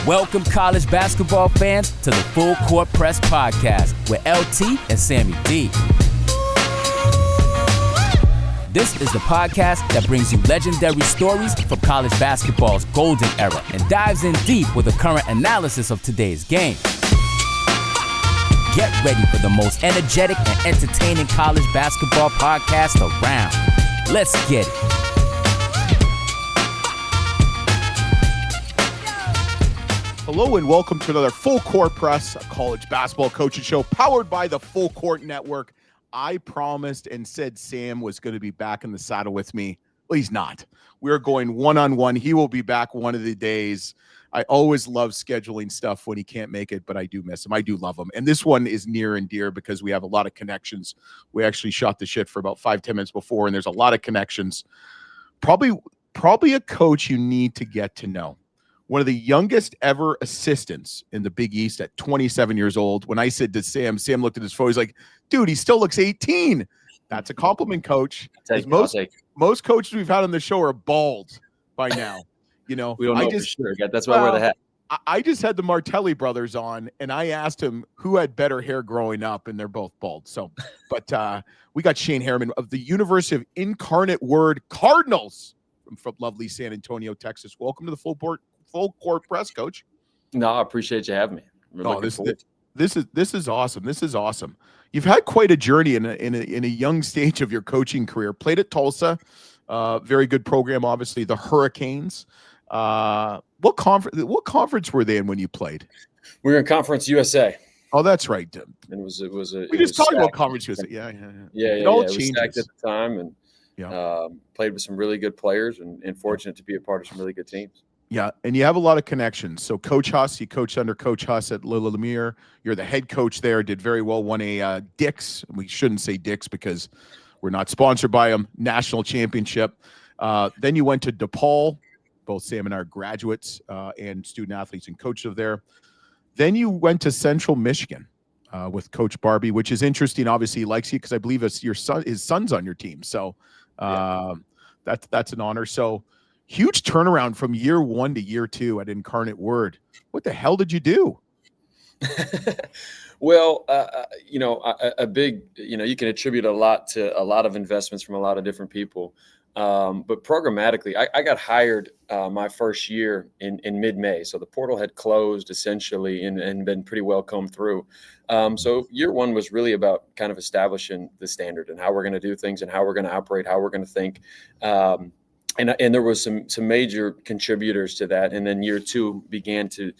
Welcome, college basketball fans, to the Full Court Press Podcast with LT and Sammy D. This is the podcast that brings you legendary stories from college basketball's golden era and dives in deep with a current analysis of today's game. Get ready for the most energetic and entertaining college basketball podcast around. Let's get it. Hello and welcome to another Full Court Press, a college basketball coaching show powered by the Full Court Network. I promised and said Sam was going to be back in the saddle with me. Well, he's not. We're going one-on-one. He will be back one of the days. I always love scheduling stuff when he can't make it, but I do miss him. I do love him. And this one is near and dear because we have a lot of connections. We actually shot the shit for about 5-10 minutes before, and there's a lot of connections. Probably a coach you need to get to know. One of the youngest ever assistants in the Big East at 27 years old. When I said to Sam looked at his photo. He's like, dude, he still looks 18. That's a compliment, coach. Most coaches we've had on the show are bald by now. You know, we don't know for sure. That's why we're the hat. I just had the Martelli brothers on, and I asked him who had better hair growing up, and they're both bald. So, but we got Shane Heirman of the University of Incarnate Cardinals from lovely San Antonio, Texas. Welcome to the Full Court Press, Coach. No, I appreciate you having me. This is awesome. This is awesome. You've had quite a journey in a young stage of your coaching career. Played at Tulsa, very good program. Obviously, the Hurricanes. What conference were they in when you played? We were in Conference USA. Oh, that's right. And we just talked about Conference USA. Yeah. It all changes. We stacked at the time, and played with some really good players, and fortunate to be a part of some really good teams. Yeah, and you have a lot of connections. So Coach Huss, you coached under Coach Huss at Lilla Lemire. You're the head coach there, did very well, won a Dick's. We shouldn't say Dick's because we're not sponsored by them, national championship. Then you went to DePaul. Both Sam and I are graduates and student athletes and coaches of there. Then you went to Central Michigan with Coach Barbie, which is interesting. Obviously, he likes you because I believe it's his son's on your team. So that's an honor. So huge turnaround from year one to year two at Incarnate Word. What the hell did you do? Well, a big, you can attribute a lot to a lot of investments from a lot of different people. But programmatically, I got hired my first year in mid-May. So the portal had closed essentially and been pretty well combed through. So year one was really about kind of establishing the standard and how we're going to do things and how we're going to operate, how we're going to think. And there was some major contributors to that. And then year two began to,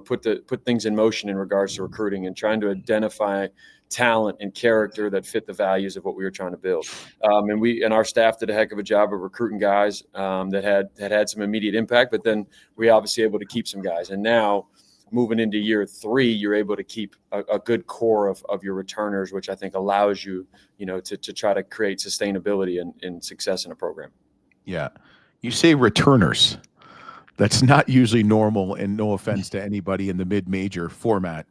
put things in motion in regards to recruiting and trying to identify talent and character that fit the values of what we were trying to build. And our staff did a heck of a job of recruiting guys that had some immediate impact, but then we obviously able to keep some guys. And now moving into year three, you're able to keep a good core of your returners, which I think allows you, to try to create sustainability and success in a program. Yeah. You say returners. That's not usually normal, and no offense to anybody in the mid-major format.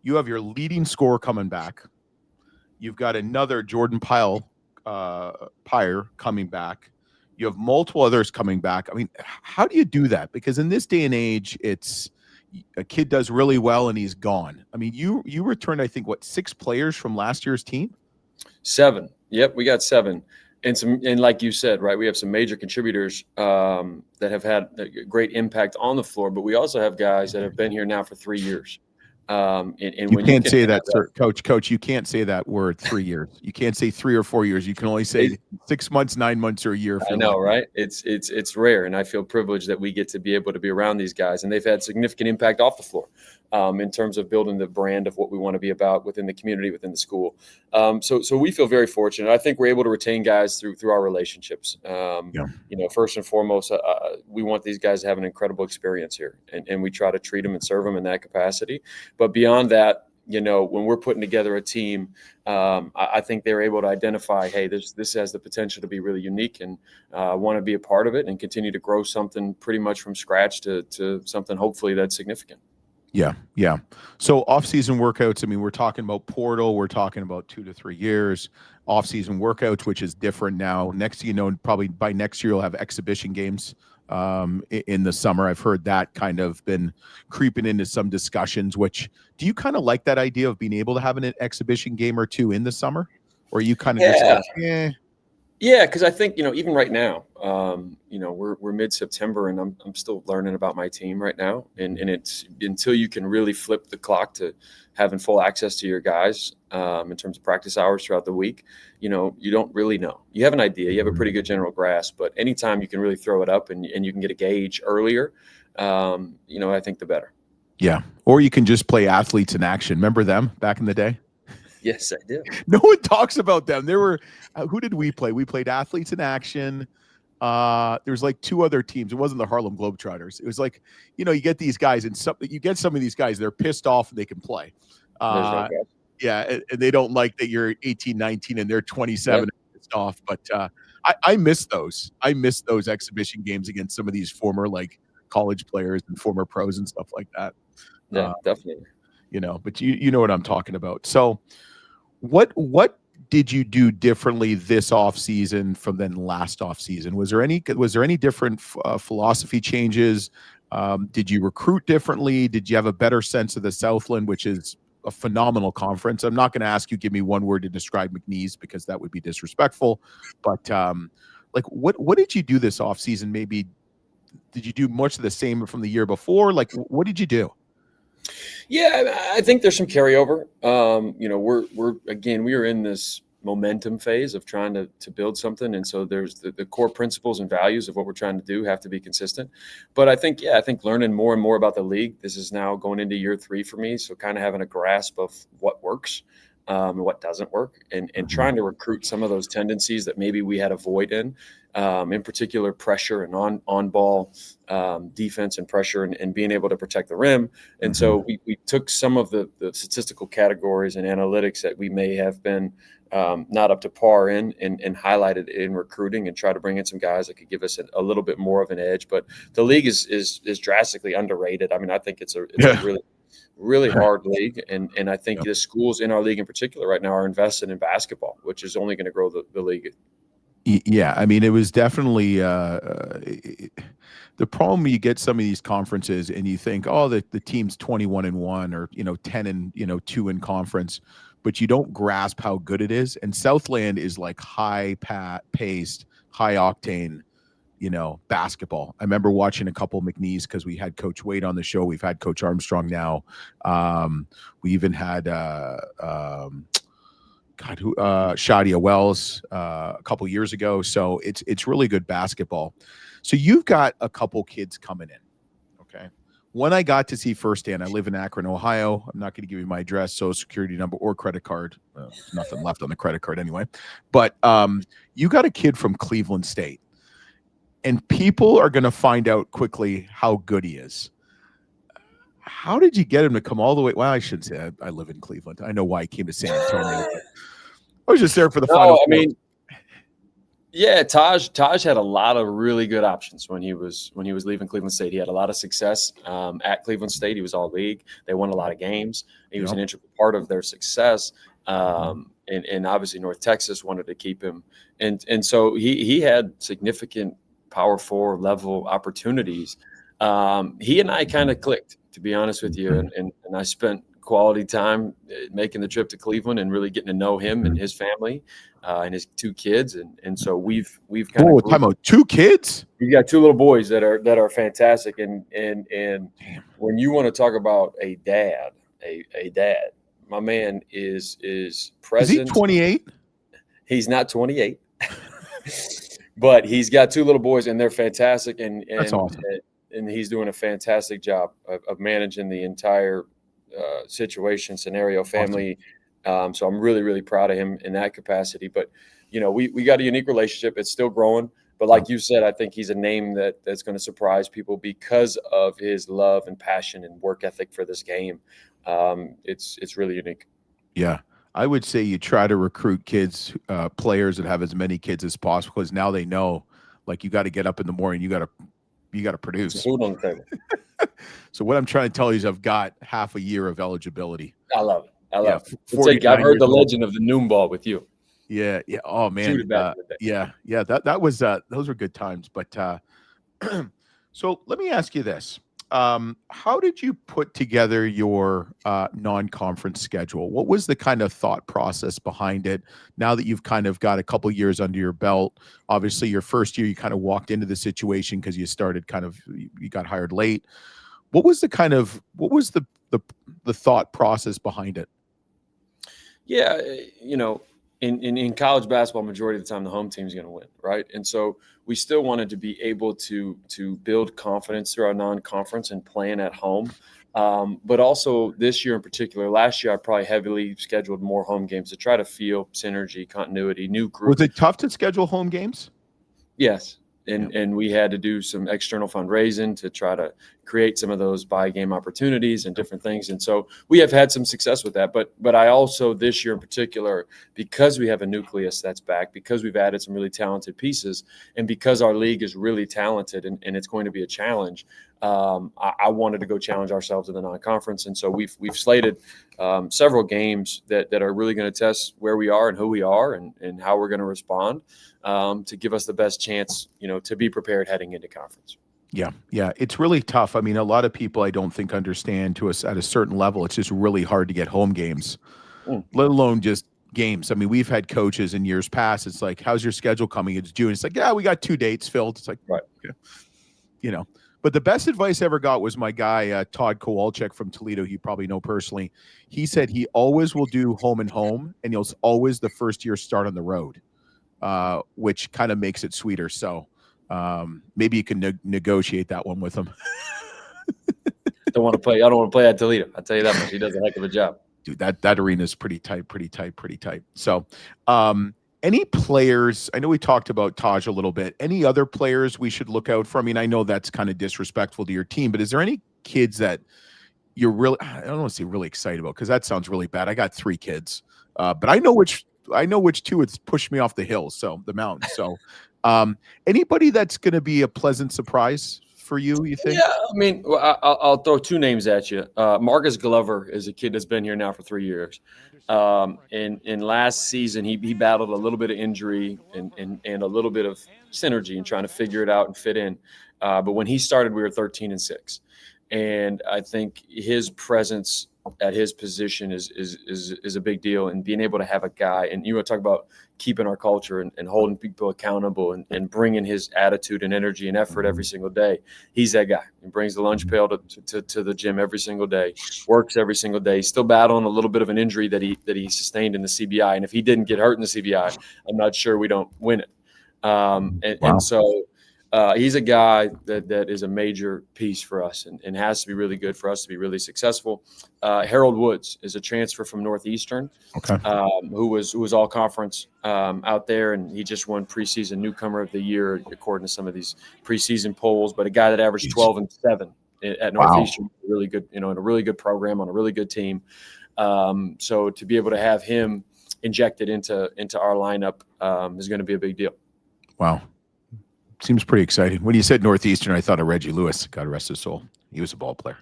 You have your leading scorer coming back. You've got another Jordan Pyre coming back. You have multiple others coming back. I mean, how do you do that? Because in this day and age, it's a kid does really well and he's gone. I mean, you returned, I think, 6 players from last year's team? 7. Yep, we got 7. And like you said, right, we have some major contributors that have had a great impact on the floor, but we also have guys that have been here now for 3 years. You can't say that, sir. Coach, you can't say that word 3 years. You can't say 3 or 4 years. You can only say 6 months, 9 months, or a year. I know, right? It's rare, and I feel privileged that we get to be able to be around these guys, and they've had significant impact off the floor in terms of building the brand of what we want to be about within the community, within the school. So we feel very fortunate. I think we're able to retain guys through our relationships. First and foremost, we want these guys to have an incredible experience here, and we try to treat them and serve them in that capacity. But beyond that, when we're putting together a team, I think they're able to identify, hey, this has the potential to be really unique, and want to be a part of it and continue to grow something pretty much from scratch to something hopefully that's significant. Yeah. So off-season workouts, I mean, we're talking about portal, we're talking about 2 to 3 years. Off-season workouts, which is different now. Next thing you know, probably by next year, you'll have exhibition games in the summer. I've heard that kind of been creeping into some discussions. Which, do you kind of like that idea of being able to have an exhibition game or two in the summer, or are you kind of just like, Yeah, because I think, even right now, we're mid-September and I'm still learning about my team right now. And it's until you can really flip the clock to having full access to your guys in terms of practice hours throughout the week, you don't really know. You have an idea, you have a pretty good general grasp, but anytime you can really throw it up and you can get a gauge earlier, I think the better. Yeah. Or you can just play athletes in action. Remember them back in the day? Yes, I do. No one talks about them. There were, who did we play? We played athletes in action. There's like two other teams. It wasn't the Harlem Globetrotters. It was like, you get these guys and you get some of these guys, they're pissed off and they can play. Yeah. And they don't like that you're 18, 19 and they're 27 and pissed off. But I miss those. I miss those exhibition games against some of these former like college players and former pros and stuff like that. Yeah, definitely. But you know what I'm talking about. So what did you do differently this off season from then last off season? Was there any different philosophy changes? Did you recruit differently? Did you have a better sense of the Southland, which is a phenomenal conference? I'm not going to ask you give me one word to describe McNeese because that would be disrespectful. But what did you do this off season? Maybe did you do much of the same from the year before? Like, what did you do? Yeah, I think there's some carryover. We are in this momentum phase of trying to build something, and so there's the core principles and values of what we're trying to do have to be consistent. But I think learning more and more about the league. This is now going into year 3 for me, so kind of having a grasp of what works and what doesn't work, and trying to recruit some of those tendencies that maybe we had a void in particular pressure and on ball defense and pressure and being able to protect the rim. And so we took some of the statistical categories and analytics that we may have been not up to par in and highlighted in recruiting and try to bring in some guys that could give us a little bit more of an edge. But the league is drastically underrated. I mean, I think it's a really hard league. And I think the schools in our league in particular right now are invested in basketball, which is only going to grow the league. Yeah, I mean, it was definitely the problem. You get some of these conferences and you think, oh, the team's 21-1 or 10-2 in conference, but you don't grasp how good it is. And Southland is like high-paced, high-octane, basketball. I remember watching a couple of McNeese because we had Coach Wade on the show. We've had Coach Armstrong now. We even had Shadia Wells a couple years ago. So it's really good basketball. So you've got a couple kids coming in. Okay. One I got to see firsthand. I live in Akron, Ohio. I'm not going to give you my address, social security number, or credit card. There's nothing left on the credit card anyway. But you got a kid from Cleveland State. And people are going to find out quickly how good he is. How did you get him to come all the way? Well, I shouldn't say I live in Cleveland. I know why he came to San Antonio. I was just there for the final. I mean, yeah, Taj had a lot of really good options when he was leaving Cleveland State. He had a lot of success at Cleveland State. He was all league. They won a lot of games. He was an integral part of their success. And obviously North Texas wanted to keep him. And so he had significant Power 4 level opportunities. He and I kind of clicked, to be honest with you. And I spent quality time making the trip to Cleveland and really getting to know him and his family and his 2 kids. And so we've kind of time out 2 kids. You got 2 little boys that are fantastic. And when you want to talk about a dad, my man is present. Is he 28? He's not 28. But he's got 2 little boys, and they're fantastic, and that's awesome. And he's doing a fantastic job of managing the entire situation, scenario, family. Awesome. So I'm really, really proud of him in that capacity. But we got a unique relationship. It's still growing, but like you said, I think he's a name that's going to surprise people because of his love and passion and work ethic for this game. It's really unique. Yeah. I would say you try to recruit kids, players that have as many kids as possible, because now they know, like, you got to get up in the morning, you got to produce. Food on the table. So what I'm trying to tell you is I've got half a year of eligibility. I love it. I've heard the legend of the noon ball with you. Yeah. Oh man. That was those were good times. But So let me ask you this. How did you put together your non-conference schedule? What was the kind of thought process behind it? Now that you've kind of got a couple years under your belt, obviously your first year you kind of walked into the situation because you started you got hired late. What was the thought process behind it? Yeah, in college basketball, majority of the time the home team's going to win, right? And so we still wanted to be able to build confidence through our non-conference and playing at home. But also this year in particular, last year I probably heavily scheduled more home games to try to feel synergy, continuity, new group. Was it tough to schedule home games? Yes. And we had to do some external fundraising to try to create some of those buy game opportunities and different things. And so we have had some success with that. But I also, this year in particular, because we have a nucleus that's back, because we've added some really talented pieces, and because our league is really talented and it's going to be a challenge, I wanted to go challenge ourselves in the non-conference. And so we've slated several games that are really going to test where we are and who we are and how we're going to respond to give us the best chance, to be prepared heading into conference. Yeah. It's really tough. I mean, a lot of people I don't think understand to us at a certain level. It's just really hard to get home games, let alone just games. I mean, we've had coaches in years past. It's like, how's your schedule coming? It's June. It's like, yeah, we got 2 dates filled. It's like, right. Yeah. But the best advice I ever got was my guy, Todd Kowalczyk from Toledo. You probably know personally. He said he always will do home and home, and he'll always the first year start on the road, which kind of makes it sweeter. So maybe you can negotiate that one with him. I don't want to play at Toledo. I'll tell you that much. He does a heck of a job. Dude, that arena is pretty tight. So any players, I know we talked about Taj a little bit. Any other players we should look out for? I mean, I know that's kind of disrespectful to your team, but is there any kids that you're really, I don't want to say really excited about because that sounds really bad. I got 3 kids, but I know which 2 it's pushed me off the hill, so the mountain. So anybody that's going to be a pleasant surprise for you think? Yeah, I mean, I'll throw 2 names at you. Marcus Glover is a kid that's been here now for 3 years. In last season, he battled a little bit of injury and a little bit of synergy and trying to figure it out and fit in. But when he started, we were 13-6. And I think his presence at his position is a big deal, and being able to have a guy, and you want to talk about keeping our culture and holding people accountable and bringing his attitude and energy and effort every single day. He's that guy. He brings the lunch pail to the gym every single day, works every single day. He's still battling a little bit of an injury that he sustained in the CBI. And if he didn't get hurt in the CBI, I'm not sure we don't win it. And so he's a guy that is a major piece for us and has to be really good for us to be really successful. Harold Woods is a transfer from Northeastern, who was all conference out there, and he just won preseason newcomer of the year according to some of these preseason polls. But a guy that averaged 12-7 at Northeastern, really good, in a really good program on a really good team. So to be able to have him injected into our lineup is going to be a big deal. Wow. Seems pretty exciting. When you said Northeastern, I thought of Reggie Lewis. God rest his soul. He was a ball player.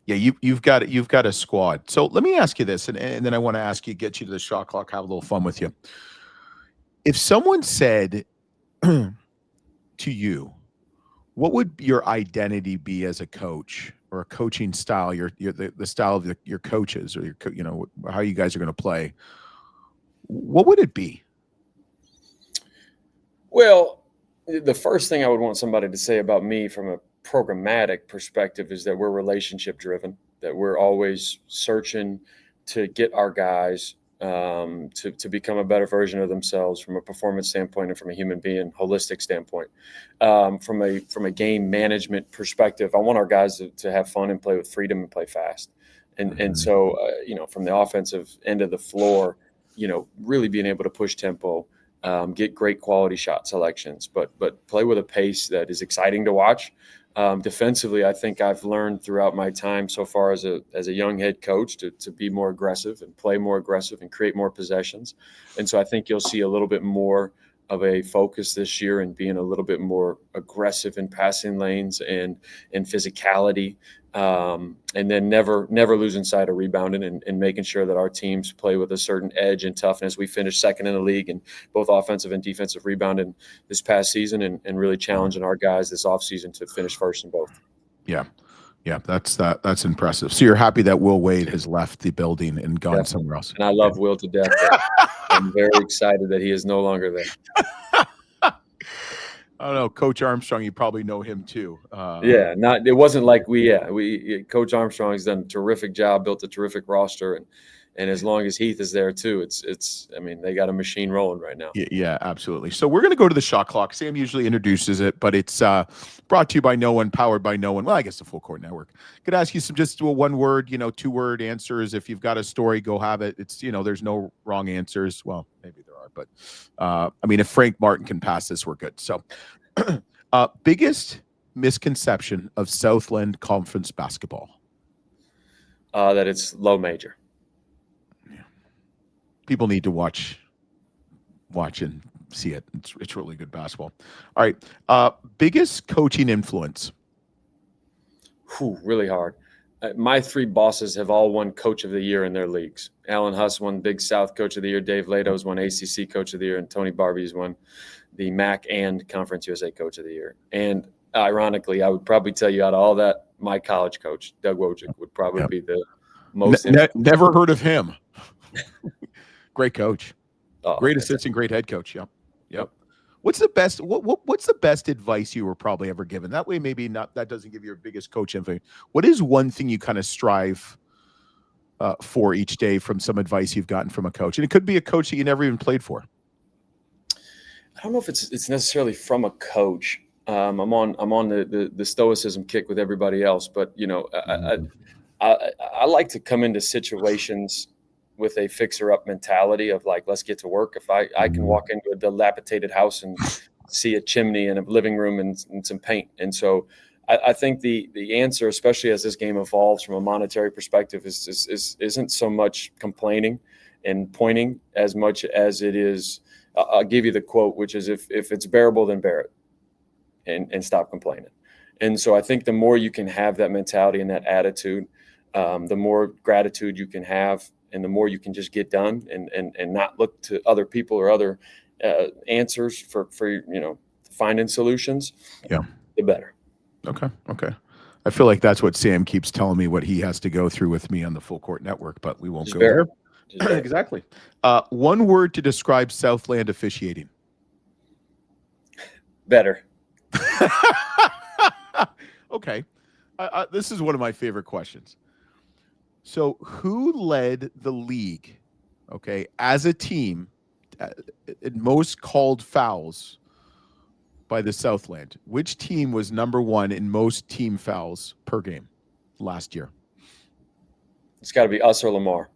Yeah, you've got a squad. So let me ask you this, and then I want to get you to the shot clock, have a little fun with you. If someone said to you, what would your identity be as a coach or a coaching style, the style of your coaches or how you guys are going to play? What would it be? Well, the first thing I would want somebody to say about me from a programmatic perspective is that we're relationship driven, that we're always searching to get our guys to become a better version of themselves from a performance standpoint and from a human being holistic standpoint. From a game management perspective, I want our guys to have fun and play with freedom and play fast. And so, from the offensive end of the floor, really being able to push tempo, get great quality shot selections, but play with a pace that is exciting to watch. Defensively, I think I've learned throughout my time so far as a young head coach to be more aggressive and play more aggressive and create more possessions. And so I think you'll see a little bit more of a focus this year and being a little bit more aggressive in passing lanes and physicality, and then never losing sight of rebounding and making sure that our teams play with a certain edge and toughness. We finished second in the league in both offensive and defensive rebounding this past season, and really challenging our guys this offseason to finish first in both. Yeah. Yeah, that's impressive. So you're happy that Will Wade has left the building and gone somewhere else. And I love Will to death. I'm very excited that he is no longer there. I don't know, Coach Armstrong, you probably know him too. It wasn't like Coach Armstrong has done a terrific job, built a terrific roster, and as long as Heath is there too, it's they got a machine rolling right now. Yeah, absolutely. So we're going to go to the shot clock. Sam usually introduces it, but it's brought to you by no one, powered by no one. Well, I guess the Full Court Network. Could ask you some just one word, 2-word answers. If you've got a story, go have it. It's, there's no wrong answers. Well, maybe there are, but if Frank Martin can pass this, we're good. So biggest misconception of Southland Conference basketball? That it's low major. People need to watch and see it. It's really good basketball. All right. Biggest coaching influence? Really hard. My 3 bosses have all won Coach of the Year in their leagues. Alan Huss won Big South Coach of the Year. Dave Lato's won ACC Coach of the Year. And Tony Barbie's won the MAC and Conference USA Coach of the Year. And ironically, I would probably tell you out of all that, my college coach, Doug Wojcik, would probably be the most. Never heard of him. Great coach, great assistant, great head coach. Yep. What's the best? What's the best advice you were probably ever given? That way, maybe not. That doesn't give your biggest coach info. What is one thing you kind of strive for each day from some advice you've gotten from a coach? And it could be a coach that you never even played for. I don't know if it's necessarily from a coach. I'm on the stoicism kick with everybody else, but I like to come into situations with a fixer-up mentality of like, let's get to work. If I can walk into a dilapidated house and see a chimney and a living room and some paint. And so I think the answer, especially as this game evolves from a monetary perspective, isn't so much complaining and pointing as much as it is. I'll give you the quote, which is if it's bearable, then bear it and stop complaining. And so I think the more you can have that mentality and that attitude, the more gratitude you can have, and the more you can just get done and not look to other people or other answers for finding solutions, the better. Okay. I feel like that's what Sam keeps telling me, what he has to go through with me on the Full Court Network, but we won't go there. Exactly. One word to describe Southland officiating. Better. Okay. This is one of my favorite questions. So who led the league, as a team in most called fouls by the Southland? Which team was number 1 in most team fouls per game last year? It's got to be us or Lamar.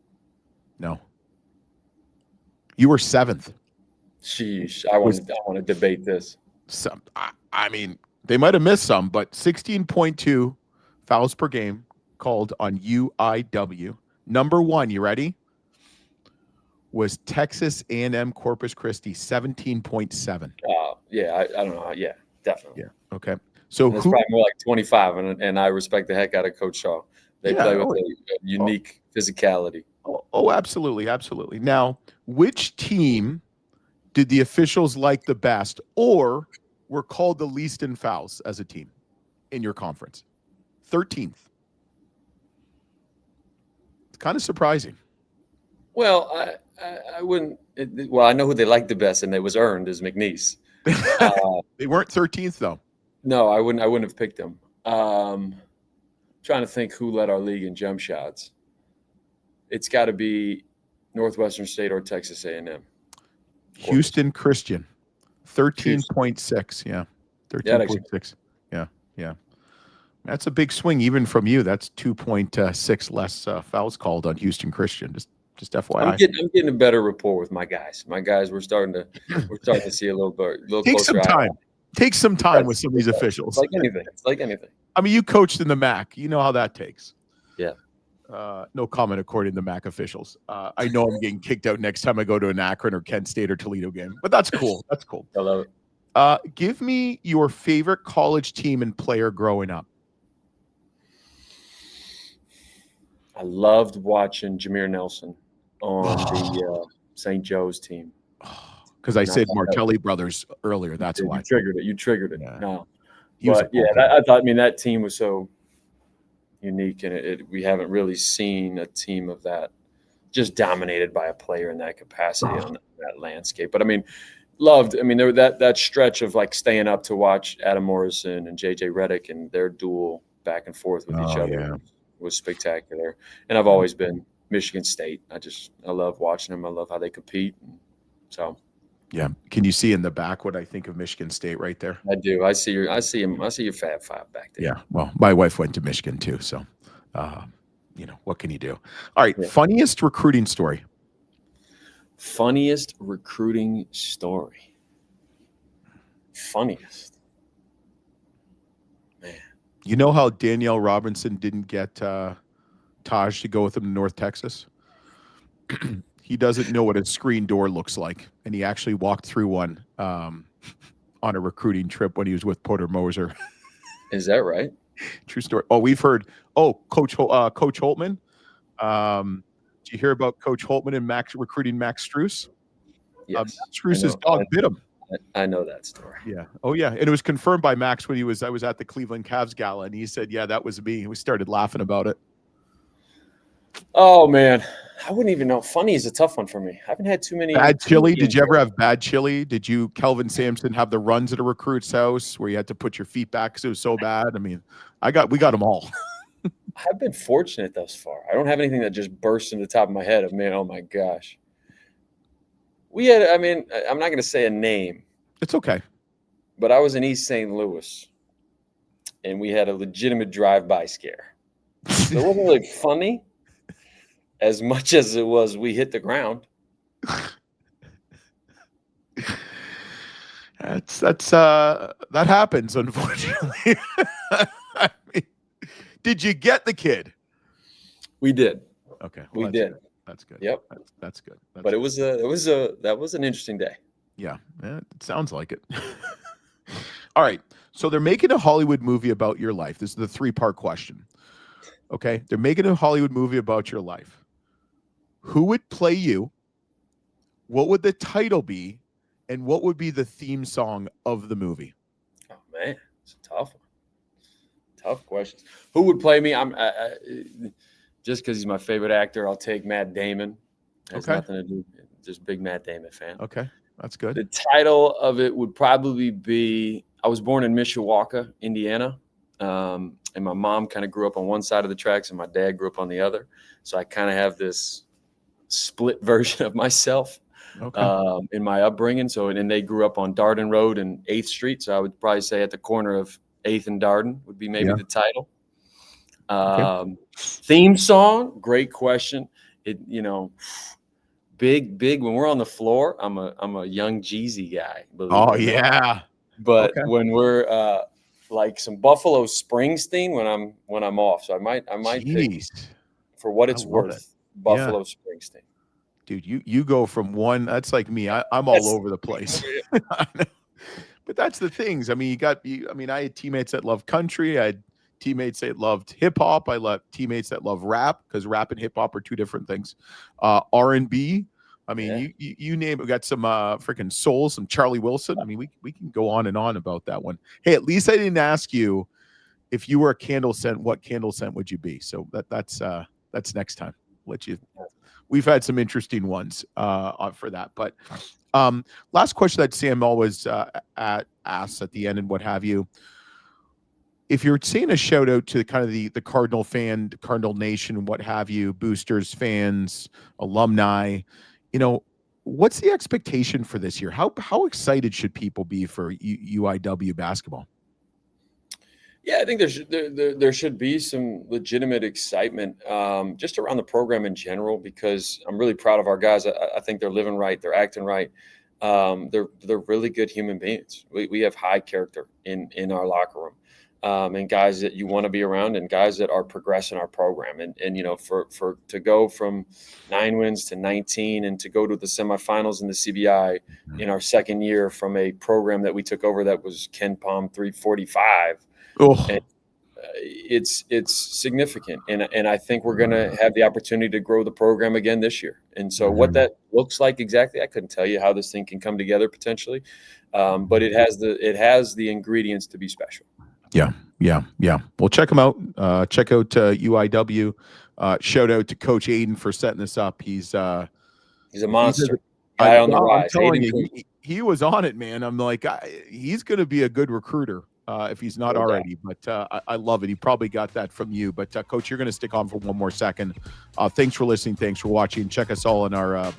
No. You were 7th. Sheesh. I want to debate this. They might have missed some, but 16.2 fouls per game called on UIW. Number 1, you ready? Was Texas A&M Corpus Christi, 17.7. I don't know. Yeah, definitely. Yeah. Okay. So it's probably more like 25, and I respect the heck out of Coach Shaw. They play with a unique physicality. Oh, absolutely. Absolutely. Now, which team did the officials like the best or were called the least in fouls as a team in your conference? 13th. It's kind of surprising. Well, I wouldn't. I know who they liked the best, and it was earned, is McNeese. They weren't 13th, though. No, I wouldn't have picked them. Trying to think who led our league in jump shots. It's got to be Northwestern State or Texas A&M. Houston Christian, 13.6. Yeah, 13.6. Yeah. That's a big swing, even from you. That's 2.6 less fouls called on Houston Christian. Just FYI. I'm getting a better rapport with my guys. We're starting to see a little Take closer. Take some time with some of these officials. It's like anything. I mean, you coached in the MAC. You know how that takes. Yeah. No comment according to the MAC officials. I know I'm getting kicked out next time I go to an Akron or Kent State or Toledo game, but that's cool. That's cool. I love it. Give me your favorite college team and player growing up. I loved watching Jameer Nelson on the St. Joe's team. Because I said Martelli brothers earlier. That's why. You triggered it. Yeah. No. But yeah, I thought, that team was so unique, and we haven't really seen a team of that just dominated by a player in that capacity on that landscape. But loved. There that stretch of like staying up to watch Adam Morrison and JJ Redick and their duel back and forth with each other was spectacular. And I've always been Michigan State. I love watching them. I love how they compete. So. Yeah. Can you see in the back what I think of Michigan State right there? I do. I see your Fab Five back there. Yeah. Well, my wife went to Michigan too. So, what can you do? All right. Yeah. Funniest recruiting story. Funniest recruiting story. Funniest. Man. You know how Danielle Robinson didn't get Taj to go with him to North Texas? He doesn't know what a screen door looks like, and he actually walked through one on a recruiting trip when he was with Porter Moser. Is that right? True story. Oh, we've heard. Oh, Coach Holtman. Did you hear about Coach Holtman and recruiting Max Strus? Yes. Strus's dog bit him. I know that story. Yeah. Oh, yeah. And it was confirmed by Max when I was at the Cleveland Cavs gala, and he said, "Yeah, that was me." We started laughing about it. Oh man, I wouldn't even know. Funny is a tough one for me. I haven't had too many. Bad chili? Did you ever have bad chili? Did you, Kelvin Sampson, have the runs at a recruit's house where you had to put your feet back because it was so bad? We got them all. I've been fortunate thus far. I don't have anything that just bursts in the top of my head of, man, oh my gosh. We had, I'm not going to say a name. It's okay. But I was in East St. Louis, and we had a legitimate drive-by scare. So it wasn't really funny as much as it was we hit the ground. That happens, unfortunately. Did you get the kid? We did. Okay, we did. Good. That's good. Yep, that's good. But it was an interesting day. Yeah, it sounds like it. All right, so they're making a Hollywood movie about your life. This is the 3-part question. Okay, they're making a Hollywood movie about your life. Who would play you? What would the title be? And what would be the theme song of the movie? Oh man, it's a tough one. Tough questions. Who would play me? I'm just because he's my favorite actor. I'll take Matt Damon. Has nothing to do. Just big Matt Damon fan. Okay, that's good. The title of it would probably be. I was born in Mishawaka, Indiana, and my mom kind of grew up on one side of the tracks, and my dad grew up on the other. So I kind of have this split version of myself in my upbringing. So, and they grew up on Darden Road and 8th Street. So I would probably say at the corner of 8th and Darden would be maybe the title. Theme song, great question. It, big when we're on the floor, I'm a young Jeezy guy. Oh yeah. But when we're like some Buffalo Springsteen when I'm off. So I might pick, for what it's worth, Buffalo Springsteen. Dude, you go from one. That's like me. I'm all over the place. But that's the things. I had teammates that love country. I had teammates that loved hip hop. I love teammates that love rap, because rap and hip hop are two different things. R&B. You name it. We got some freaking soul, some Charlie Wilson. We can go on and on about that one. Hey, at least I didn't ask you if you were a candle scent, what candle scent would you be? So that's next time. We've had some interesting ones for that. But last question that Sam always asks at the end and what have you. If you're saying a shout out to kind of the Cardinal fan, Cardinal Nation, what have you, boosters, fans, alumni, what's the expectation for this year? How excited should people be for UIW basketball? Yeah, I think there should be some legitimate excitement just around the program in general, because I'm really proud of our guys. I think they're living right, they're acting right. They're really good human beings. We have high character in our locker room. and guys that you want to be around and guys that are progressing our program. And for to go from 9 wins to 19 and to go to the semifinals in the CBI in our second year from a program that we took over that was Ken Palm 345. And it's significant. And I think we're going to have the opportunity to grow the program again this year. And so what that looks like exactly, I couldn't tell you how this thing can come together potentially. But it has the ingredients to be special. Yeah. Well, check them out. Check out UIW. Shout out to Coach Aiden for setting this up. He's a monster. Guy on the rise. I'm telling you, he was on it, man. I'm like, he's going to be a good recruiter if he's not already. But I love it. He probably got that from you. But Coach, you're going to stick on for one more second. Thanks for listening. Thanks for watching. Check us all on our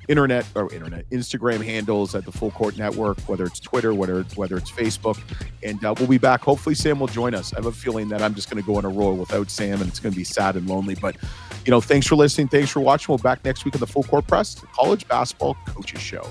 Instagram handles at the Full Court Network, whether it's Twitter, whether it's Facebook, and we'll be back. Hopefully Sam will join us. I have a feeling that I'm just going to go on a roll without Sam, and it's going to be sad and lonely. But thanks for listening, thanks for watching. We'll be back next week on the Full Court Press, the College Basketball Coaches Show.